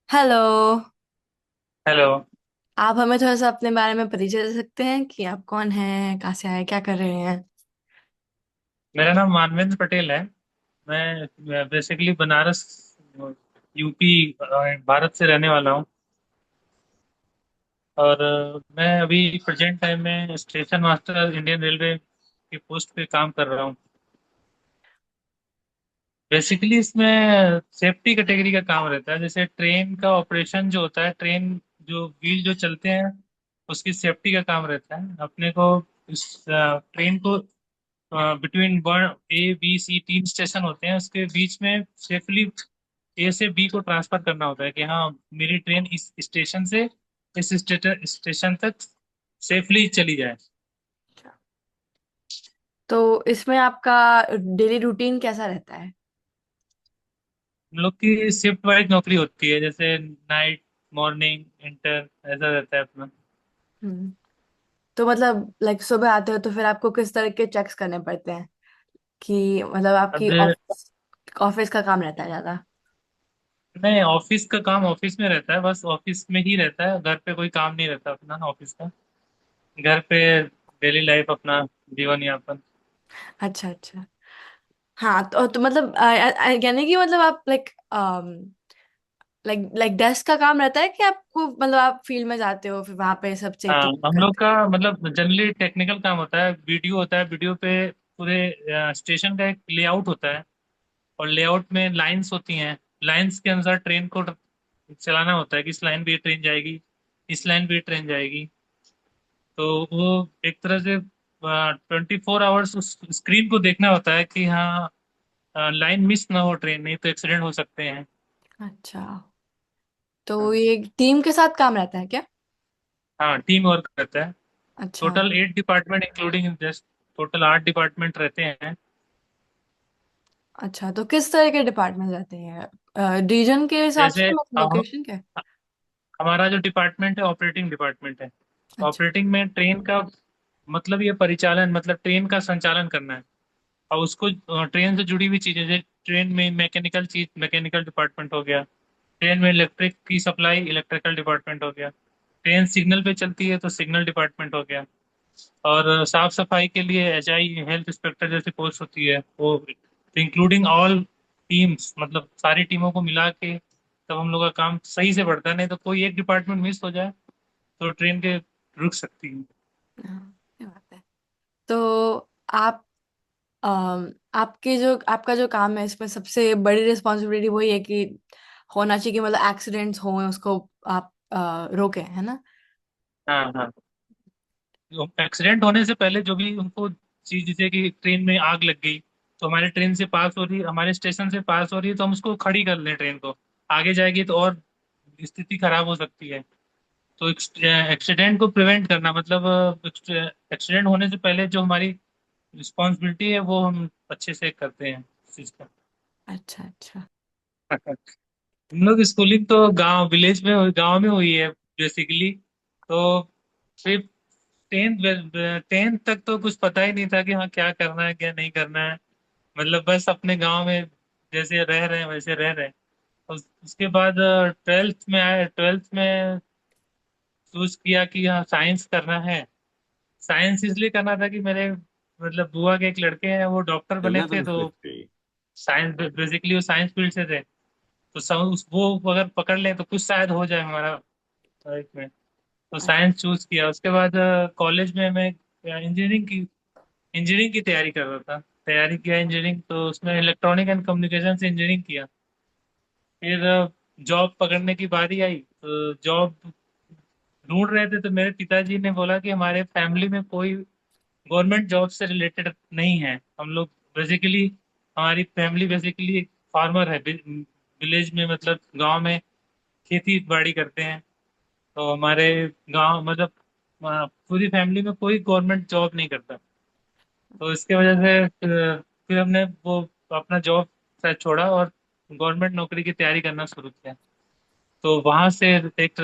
Hello. Hello. आप हमें थोड़ा सा अपने बारे में परिचय दे सकते हैं कि आप कौन हैं, कहाँ से आए, क्या कर रहे हैं? मेरा नाम मानवेंद्र पटेल है। मैं बेसिकली बनारस, यूपी, भारत से रहने वाला हूँ। और मैं अभी प्रेजेंट टाइम में स्टेशन मास्टर इंडियन रेलवे की पोस्ट पे काम कर रहा हूँ। बेसिकली इसमें सेफ्टी कैटेगरी का काम रहता है। जैसे ट्रेन का ऑपरेशन जो होता है, ट्रेन जो व्हील जो चलते हैं, उसकी सेफ्टी का काम रहता है अपने को। इस ट्रेन को between one A B C तीन स्टेशन होते हैं, उसके बीच में सेफली ए से बी को ट्रांसफर करना होता है कि हाँ, मेरी ट्रेन इस स्टेशन से इस स्टेशन तक सेफली चली जाए। तो इसमें आपका डेली रूटीन कैसा रहता है? हम लोग की शिफ्ट वाइज नौकरी होती है, जैसे नाइट, मॉर्निंग, इंटर, ऐसा रहता है अपना। हम्म। तो मतलब लाइक सुबह आते हो तो फिर आपको किस तरह के चेक्स करने पड़ते हैं कि मतलब आपकी अब ऑफिस ऑफिस का काम रहता है ज्यादा? नहीं, ऑफिस का काम ऑफिस में रहता है, बस ऑफिस में ही रहता है, घर पे कोई काम नहीं रहता अपना ऑफिस का। घर पे डेली लाइफ अपना जीवन यापन। अच्छा अच्छा। हाँ तो मतलब यानी कि मतलब आप लाइक लाइक लाइक डेस्क का काम रहता है कि आपको मतलब आप फील्ड में जाते हो फिर वहां पे सब हाँ, सेफ्टी हम लोग करते का मतलब जनरली टेक्निकल काम होता है। वीडियो होता है, वीडियो पे पूरे स्टेशन का एक लेआउट होता है, और लेआउट में लाइंस होती हैं। लाइंस के अनुसार ट्रेन को चलाना होता है कि इस लाइन पे ये ट्रेन जाएगी, इस लाइन पे ये ट्रेन जाएगी। तो वो एक तरह से 24 आवर्स उस स्क्रीन को देखना होता है कि हाँ, लाइन मिस ना हो ट्रेन, नहीं तो एक्सीडेंट हो सकते हैं। हैं? अच्छा। तो हाँ। ये टीम के साथ काम रहता है क्या? हाँ, टीम वर्क करता है। अच्छा total 8 department including just, total 8 department रहते हैं। अच्छा। तो किस तरह के डिपार्टमेंट रहते हैं, रीजन के हिसाब जैसे से मतलब हम लोकेशन के? हमारा जो डिपार्टमेंट है, ऑपरेटिंग डिपार्टमेंट है। अच्छा ऑपरेटिंग में ट्रेन का मतलब ये परिचालन, मतलब ट्रेन का संचालन करना है। और उसको ट्रेन से जुड़ी हुई चीजें, जैसे ट्रेन में मैकेनिकल चीज, मैकेनिकल डिपार्टमेंट हो गया। ट्रेन में इलेक्ट्रिक की सप्लाई, इलेक्ट्रिकल डिपार्टमेंट हो गया। ट्रेन सिग्नल पे चलती है तो सिग्नल डिपार्टमेंट हो गया। और साफ सफाई के लिए एचआई, हेल्थ इंस्पेक्टर जैसी पोस्ट होती है वो, इंक्लूडिंग ऑल टीम्स, मतलब सारी टीमों को मिला के तब हम लोग का काम सही से बढ़ता है। नहीं तो कोई एक डिपार्टमेंट मिस हो जाए तो ट्रेन के रुक सकती है। हाँ, ये बात है। तो आप आपके जो आपका जो काम है इसमें सबसे बड़ी रिस्पॉन्सिबिलिटी वही है कि होना चाहिए कि मतलब एक्सीडेंट्स हो उसको आप रोके, है ना? हाँ हाँ। एक्सीडेंट होने से पहले जो भी उनको चीज, जैसे कि ट्रेन में आग लग गई, तो हमारे ट्रेन से पास हो रही है, हमारे स्टेशन से पास हो रही है, तो हम उसको खड़ी कर लें ट्रेन को। आगे जाएगी तो और स्थिति खराब हो सकती है। तो एक्सीडेंट को प्रिवेंट करना मतलब एक्सीडेंट होने से पहले जो हमारी रिस्पॉन्सिबिलिटी है वो हम अच्छे से करते हैं इस चीज का। अच्छा अच्छा। हम लोग स्कूलिंग तो गांव, विलेज में, गांव में हुई है बेसिकली। तो फिर टेंथ टेंथ तक तो कुछ पता ही नहीं था कि हाँ, क्या करना है क्या नहीं करना है। मतलब बस अपने गांव में जैसे रह रहे हैं वैसे रह रहे हैं। उसके बाद ट्वेल्थ में आए, ट्वेल्थ में चूज किया कि हाँ, साइंस करना है। साइंस इसलिए करना था कि मेरे मतलब बुआ के एक लड़के हैं, वो डॉक्टर बने थे। तो 11:50. साइंस, बेसिकली वो साइंस फील्ड से थे। तो वो अगर पकड़ लें तो कुछ शायद हो जाए हमारा लाइफ में। तो साइंस चूज किया। उसके बाद कॉलेज में मैं इंजीनियरिंग की तैयारी कर रहा था। तैयारी किया इंजीनियरिंग, तो उसमें इलेक्ट्रॉनिक एंड कम्युनिकेशन से इंजीनियरिंग किया। फिर जॉब पकड़ने की बारी आई, तो जॉब ढूंढ रहे थे, तो मेरे पिताजी ने बोला कि हमारे फैमिली में कोई गवर्नमेंट जॉब से रिलेटेड नहीं है। हम लोग बेसिकली, हमारी फैमिली बेसिकली फार्मर है, विलेज में, मतलब गांव में खेती बाड़ी करते हैं। तो हमारे गांव मतलब पूरी फैमिली में कोई गवर्नमेंट जॉब नहीं करता। तो इसके वजह से फिर हमने वो अपना जॉब शायद छोड़ा और गवर्नमेंट नौकरी की तैयारी करना शुरू किया। तो वहां से एक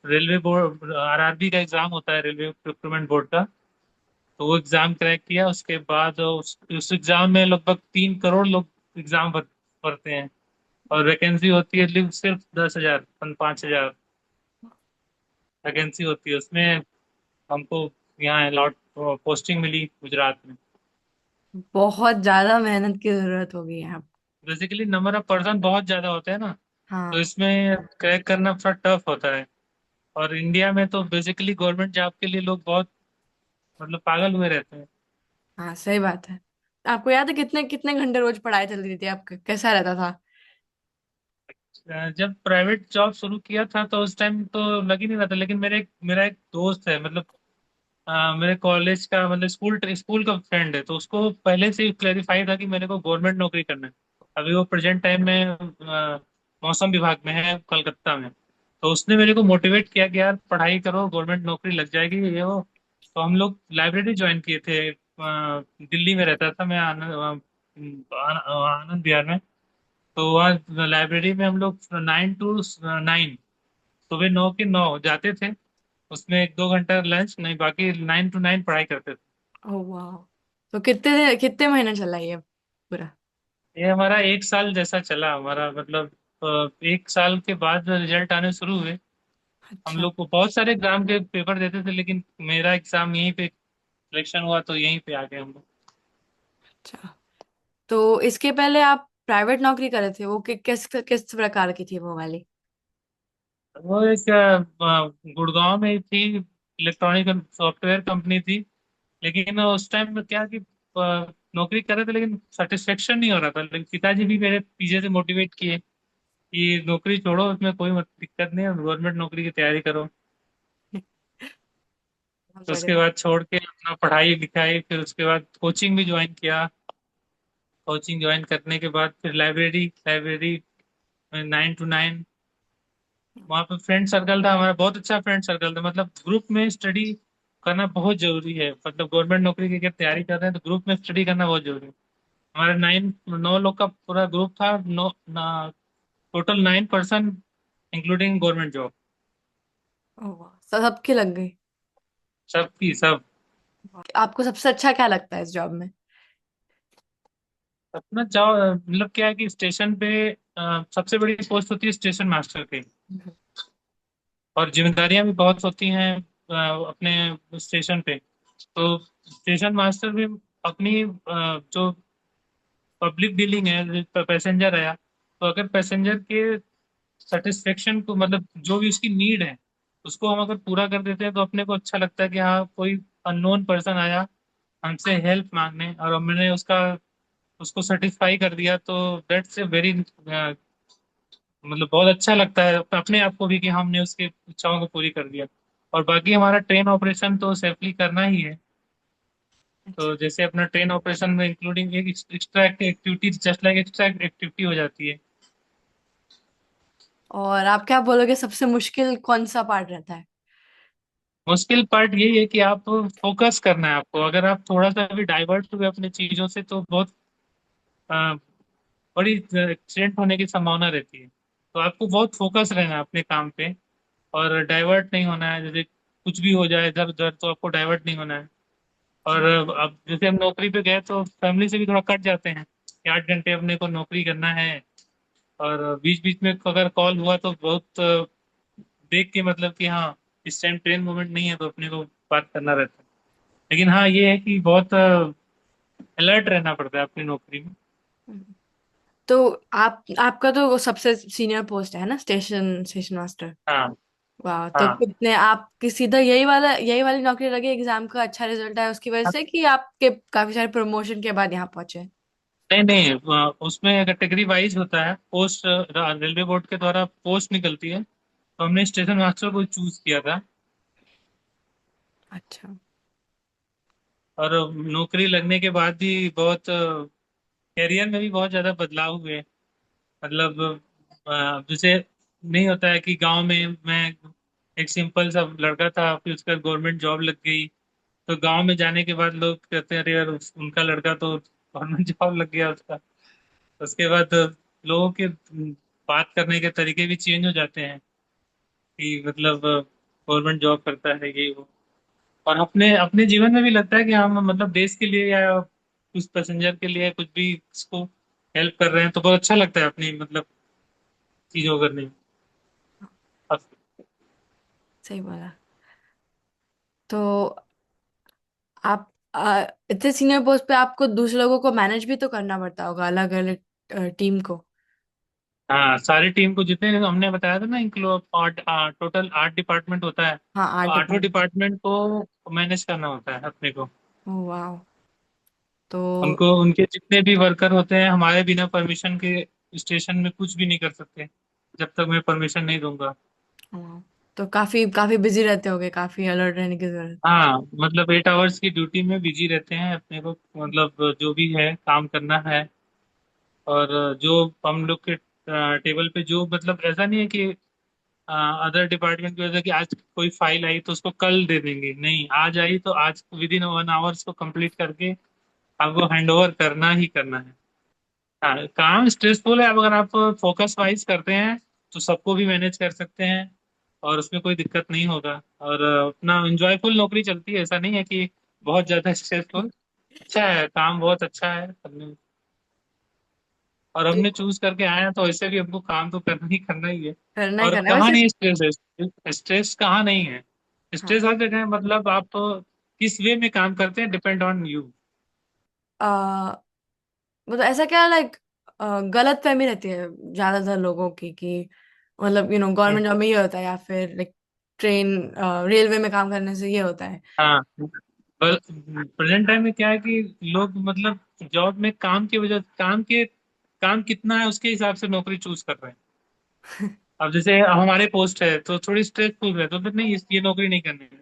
रेलवे बोर्ड, आरआरबी का एग्जाम होता है, रेलवे रिक्रूटमेंट बोर्ड का। तो वो एग्जाम क्रैक किया। उसके बाद उस एग्जाम में लगभग 3 करोड़ लोग एग्जाम भरते हैं। और वैकेंसी होती है सिर्फ 10,000 5,000 वैकेंसी होती है उसमें। हमको यहाँ अलॉट पोस्टिंग मिली गुजरात में। बहुत ज्यादा मेहनत की जरूरत होगी यहाँ। बेसिकली नंबर ऑफ पर्सन बहुत ज्यादा होते हैं ना, तो हाँ। इसमें क्रैक करना थोड़ा टफ होता है। और इंडिया में तो बेसिकली गवर्नमेंट जॉब के लिए लोग बहुत मतलब पागल हुए रहते हैं। हाँ सही बात है। आपको याद है कितने कितने घंटे रोज पढ़ाई चल रही थी, आपका कैसा रहता था? जब प्राइवेट जॉब शुरू किया था तो उस टाइम तो लग ही नहीं रहा था, लेकिन मेरा एक दोस्त है, मतलब मेरे कॉलेज का मतलब स्कूल का फ्रेंड है, तो उसको पहले से ही क्लेरिफाई था कि मेरे को गवर्नमेंट नौकरी करना है। अभी वो प्रेजेंट टाइम में मौसम विभाग में है कलकत्ता में। तो उसने मेरे को मोटिवेट किया कि यार पढ़ाई करो, गवर्नमेंट नौकरी लग जाएगी ये वो। तो हम लोग लाइब्रेरी ज्वाइन किए थे। दिल्ली में रहता था मैं, आनंद विहार में। तो वहाँ लाइब्रेरी में हम लोग 9 to 9, सुबह 9 के 9 जाते थे। उसमें 1-2 घंटा लंच, नहीं बाकी 9 to 9 पढ़ाई करते थे। ओह वाह। तो कितने कितने महीने चला ये पूरा? ये हमारा 1 साल जैसा चला हमारा, मतलब 1 साल के बाद रिजल्ट आने शुरू हुए। हम अच्छा। लोग को बहुत सारे एग्जाम के पेपर देते थे, लेकिन मेरा एग्जाम यहीं पे सिलेक्शन हुआ तो यहीं पे आ गए हम लोग। अच्छा, तो इसके पहले आप प्राइवेट नौकरी कर रहे थे, वो किस किस प्रकार की थी वो वाली? वो एक गुड़गांव में ही थी, इलेक्ट्रॉनिक सॉफ्टवेयर कंपनी थी। लेकिन उस टाइम में क्या कि नौकरी कर रहे थे लेकिन सेटिस्फेक्शन नहीं हो रहा था। लेकिन पिताजी भी मेरे पीछे से मोटिवेट किए कि नौकरी छोड़ो, उसमें कोई दिक्कत नहीं है, गवर्नमेंट नौकरी की तैयारी करो। तो उसके बढ़िया। बाद छोड़ के अपना पढ़ाई लिखाई, फिर उसके बाद कोचिंग भी ज्वाइन किया। कोचिंग ज्वाइन करने के बाद फिर लाइब्रेरी लाइब्रेरी 9 to 9। वहाँ पे फ्रेंड सर्कल था हमारा, बहुत अच्छा फ्रेंड सर्कल था। मतलब ग्रुप में स्टडी करना बहुत जरूरी है, मतलब गवर्नमेंट नौकरी की अगर तैयारी कर रहे हैं तो ग्रुप में स्टडी करना बहुत जरूरी है। हमारे 9 लोग का पूरा ग्रुप था, नौ total 9 person, including government job. Oh वाह, सबकी लग गई। सबकी सब। आपको सबसे अच्छा क्या लगता है इस जॉब में? अपना जॉब मतलब क्या है कि स्टेशन पे सबसे बड़ी पोस्ट होती है स्टेशन मास्टर की। हम्म। और जिम्मेदारियां भी बहुत होती हैं अपने स्टेशन पे। तो स्टेशन मास्टर भी अपनी जो पब्लिक डीलिंग है, पैसेंजर आया तो अगर पैसेंजर के सेटिस्फेक्शन को, मतलब जो भी उसकी नीड है उसको हम अगर पूरा कर देते हैं तो अपने को अच्छा लगता है कि हाँ कोई अननोन पर्सन आया हमसे हेल्प मांगने और हमने उसका उसको सेटिस्फाई कर दिया, तो दैट्स ए वेरी मतलब बहुत अच्छा लगता है अपने आप को भी कि हमने उसकी इच्छाओं को पूरी कर दिया। और बाकी हमारा ट्रेन ऑपरेशन तो सेफली करना ही है। अच्छा। तो जैसे अपना ट्रेन ऑपरेशन में इंक्लूडिंग एक extra activity, just like extra activity हो जाती है। और आप क्या बोलोगे सबसे मुश्किल कौन सा पार्ट रहता है? मुश्किल पार्ट यही है कि आप फोकस करना है आपको। अगर आप थोड़ा सा भी डाइवर्ट हुए अपनी चीजों से तो बहुत अ, बड़ी एक्सीडेंट होने की संभावना रहती है। तो आपको बहुत फोकस रहना है अपने काम पे, और डाइवर्ट नहीं होना है। जैसे कुछ भी हो जाए इधर उधर तो आपको डाइवर्ट नहीं होना है। और अब जैसे हम नौकरी पे गए तो फैमिली से भी थोड़ा कट जाते हैं कि 8 घंटे अपने को नौकरी करना है। और बीच बीच में अगर कॉल हुआ तो बहुत देख के, मतलब कि हाँ इस टाइम ट्रेन मूवमेंट नहीं है तो अपने को बात करना रहता है। लेकिन हाँ ये है कि बहुत अलर्ट रहना पड़ता है अपनी नौकरी में। हम्म। तो आपका तो वो सबसे सीनियर पोस्ट है ना, स्टेशन स्टेशन मास्टर। हाँ वाह, तो हाँ। कितने आपकी सीधा यही वाली नौकरी लगी, एग्जाम का अच्छा रिजल्ट आया उसकी वजह से, कि आपके काफी सारे प्रमोशन के बाद यहाँ पहुंचे? नहीं नहीं, उसमें कैटेगरी वाइज होता है पोस्ट, रेलवे बोर्ड के द्वारा पोस्ट निकलती है, तो हमने स्टेशन मास्टर को चूज किया था। अच्छा। और नौकरी लगने के बाद भी बहुत करियर में भी बहुत ज्यादा बदलाव हुए। मतलब जैसे नहीं होता है कि गांव में मैं एक सिंपल सा लड़का था, फिर उसका गवर्नमेंट जॉब लग गई। तो गांव में जाने के बाद लोग कहते हैं अरे यार उनका लड़का तो गवर्नमेंट जॉब लग गया उसका। उसके बाद लोगों के बात करने के तरीके भी चेंज हो जाते हैं कि मतलब गवर्नमेंट जॉब करता है ये वो। और अपने अपने जीवन में भी लगता है कि हम मतलब देश के लिए या कुछ पैसेंजर के लिए कुछ भी इसको हेल्प कर रहे हैं तो बहुत अच्छा लगता है अपनी मतलब चीजों को करने में। अब सही बोला। तो आप इतने सीनियर पोस्ट पे आपको दूसरे लोगों को मैनेज भी तो करना पड़ता होगा, अलग अलग टीम को। हाँ, सारी टीम को जितने हमने बताया था ना, इंक्लूड टोटल 8 डिपार्टमेंट होता है, हाँ, तो आर्ट आठों डिपार्टमेंट। डिपार्टमेंट को मैनेज करना होता है अपने को। ओह वाह। तो उनको, उनके जितने भी वर्कर होते हैं, हमारे बिना परमिशन के स्टेशन में कुछ भी नहीं कर सकते जब तक मैं परमिशन नहीं दूंगा। हाँ, तो काफी काफी बिजी रहते होगे, काफी अलर्ट रहने की जरूरत। हाँ, मतलब 8 आवर्स की ड्यूटी में बिजी रहते हैं अपने को, मतलब जो भी है काम करना है। और जो हम लोग के टेबल पे जो, मतलब ऐसा नहीं है कि अदर डिपार्टमेंट की वजह कि आज कोई फाइल आई तो उसको कल दे देंगे, नहीं, आज आई तो आज विद इन 1 आवर्स को कंप्लीट करके आपको हैंड ओवर करना ही करना है। हाँ, काम स्ट्रेसफुल है, अब अगर आप फोकस वाइज करते हैं तो सबको भी मैनेज कर सकते हैं और उसमें कोई दिक्कत नहीं होगा। और अपना इंजॉयफुल नौकरी चलती है, ऐसा नहीं है कि बहुत ज्यादा स्ट्रेसफुल। अच्छा है, काम बहुत अच्छा है करने में। और तो हमने चूज करके आए हैं तो ऐसे भी हमको काम तो करना ही है। करना ही और करना है कहाँ वैसे। नहीं स्ट्रेस है, स्ट्रेस कहाँ नहीं है। स्ट्रेस हाँ। हर जगह है, मतलब आप किस वे में काम करते हैं डिपेंड ऑन यू। आ, मतलब ऐसा क्या, लाइक गलत फहमी रहती है ज्यादातर लोगों की कि मतलब गवर्नमेंट जॉब में ये होता है, या फिर लाइक ट्रेन रेलवे में काम करने से ये होता है। हाँ, प्रेजेंट टाइम में क्या है कि लोग, मतलब जॉब में काम की वजह, काम कितना है उसके हिसाब से नौकरी चूज कर रहे हैं। अब जैसे हमारे पोस्ट है तो थोड़ी स्ट्रेसफुल है, तो फिर नहीं, ये नौकरी नहीं करनी है,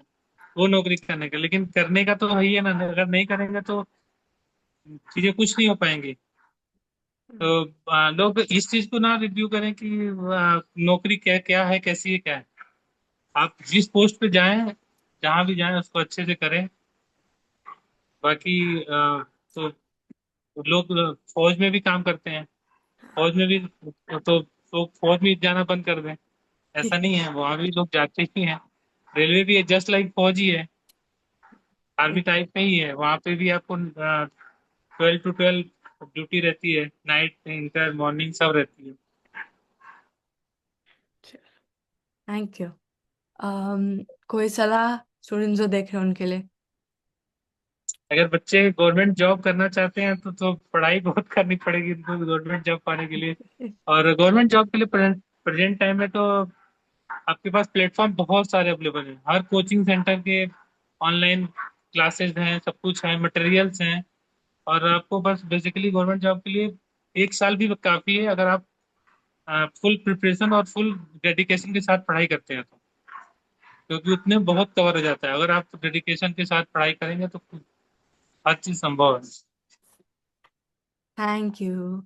वो नौकरी करने का, लेकिन करने का तो है ही है ना, अगर नहीं करेंगे तो चीजें कुछ नहीं हो पाएंगी। तो लोग इस चीज को ना रिव्यू करें कि नौकरी क्या क्या है, कैसी है, क्या है। आप जिस पोस्ट पे जाएं, जहां भी जाएं उसको अच्छे से करें। बाकी तो लोग फौज में भी काम करते हैं, फौज में भी, तो फौज में जाना बंद कर दें, ऐसा नहीं है, वहां भी लोग जाते ही हैं। रेलवे भी जस्ट लाइक फौज ही है, आर्मी टाइप में ही है, वहां पे भी आपको 12 to 12 ड्यूटी रहती है, नाइट, इंटर, मॉर्निंग सब रहती है। Thank you. कोई सलाह स्टूडेंट्स जो देख रहे हैं उनके लिए? अगर बच्चे गवर्नमेंट जॉब करना चाहते हैं तो पढ़ाई बहुत करनी पड़ेगी उनको गवर्नमेंट जॉब पाने के लिए। और गवर्नमेंट जॉब के लिए प्रेजेंट टाइम में तो आपके पास प्लेटफॉर्म बहुत सारे अवेलेबल हैं, हर कोचिंग सेंटर के ऑनलाइन क्लासेस हैं, सब कुछ है, मटेरियल्स हैं। और आपको बस बेसिकली गवर्नमेंट जॉब के लिए 1 साल भी काफ़ी है, अगर आप फुल प्रिपरेशन और फुल डेडिकेशन के साथ पढ़ाई करते हैं तो, क्योंकि उतने बहुत कवर हो जाता है, अगर आप डेडिकेशन के साथ पढ़ाई करेंगे तो हर चीज़ संभव है। Thank you.